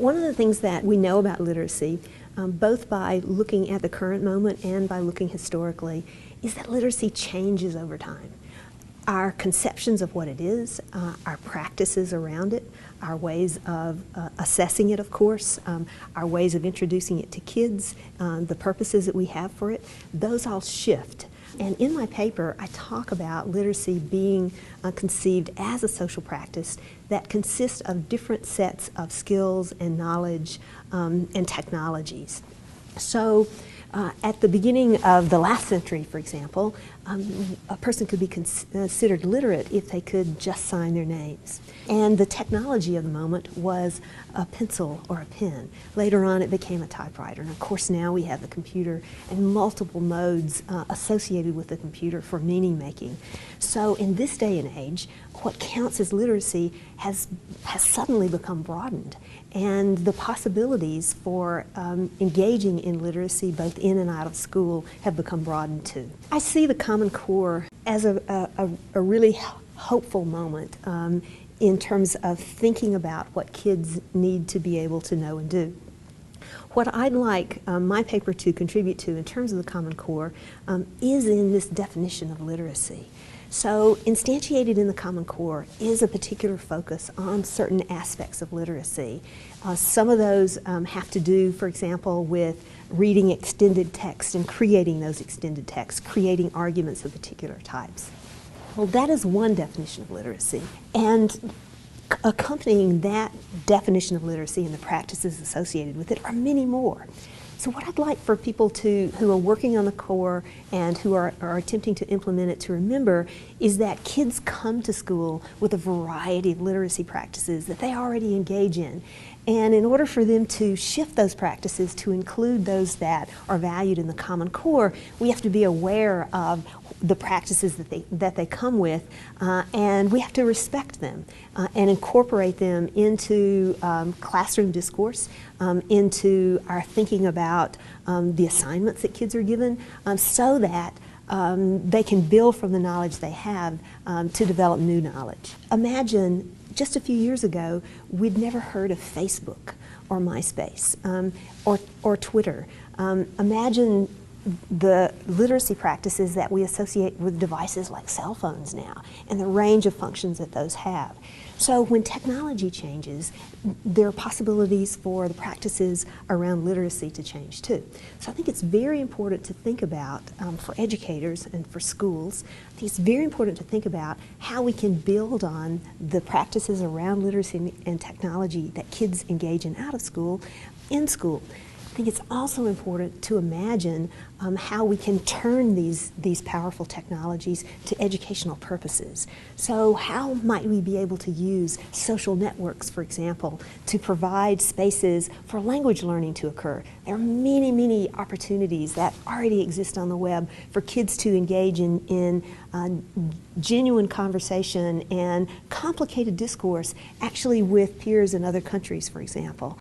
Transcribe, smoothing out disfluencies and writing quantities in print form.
One of the things that we know about literacy, both by looking at the current moment and by looking historically, is that literacy changes over time. Our conceptions of what it is, our practices around it, our ways of assessing it, of course, our ways of introducing it to kids, the purposes that we have for it, those all shift. And in my paper, I talk about literacy being conceived as a social practice that consists of different sets of skills and knowledge and technologies. So at the beginning of the last century, for example, a person could be considered literate if they could just sign their names. And the technology of the moment was a pencil or a pen. Later on it became a typewriter. And of course now we have the computer and multiple modes associated with the computer for meaning making. So in this day and age, what counts as literacy has suddenly become broadened. And the possibilities for engaging in literacy both in and out of school have become broadened too. I see the Common Core as a really hopeful moment in terms of thinking about what kids need to be able to know and do. What I'd like my paper to contribute to in terms of the Common Core is in this definition of literacy. So instantiated in the Common Core is a particular focus on certain aspects of literacy. Some of those have to do, for example, with reading extended text and creating those extended texts, creating arguments of particular types. Well, that is one definition of literacy. And accompanying that definition of literacy and the practices associated with it are many more. So what I'd like for people who are working on the core and who are attempting to implement it to remember is that kids come to school with a variety of literacy practices that they already engage in. And in order for them to shift those practices to include those that are valued in the Common Core, we have to be aware of the practices that they come with, and we have to respect them and incorporate them into classroom discourse, into our thinking about the assignments that kids are given, so that they can build from the knowledge they have to develop new knowledge. Imagine just a few years ago, we'd never heard of Facebook or MySpace or Twitter. Imagine the literacy practices that we associate with devices like cell phones now and the range of functions that those have. So when technology changes, there are possibilities for the practices around literacy to change too. So I think it's very important to think about, for educators and for schools, I think it's very important to think about how we can build on the practices around literacy and technology that kids engage in out of school, in school. I think it's also important to imagine how we can turn these powerful technologies to educational purposes. So how might we be able to use social networks, for example, to provide spaces for language learning to occur? There are many, many opportunities that already exist on the web for kids to engage in genuine conversation and complicated discourse, actually with peers in other countries, for example.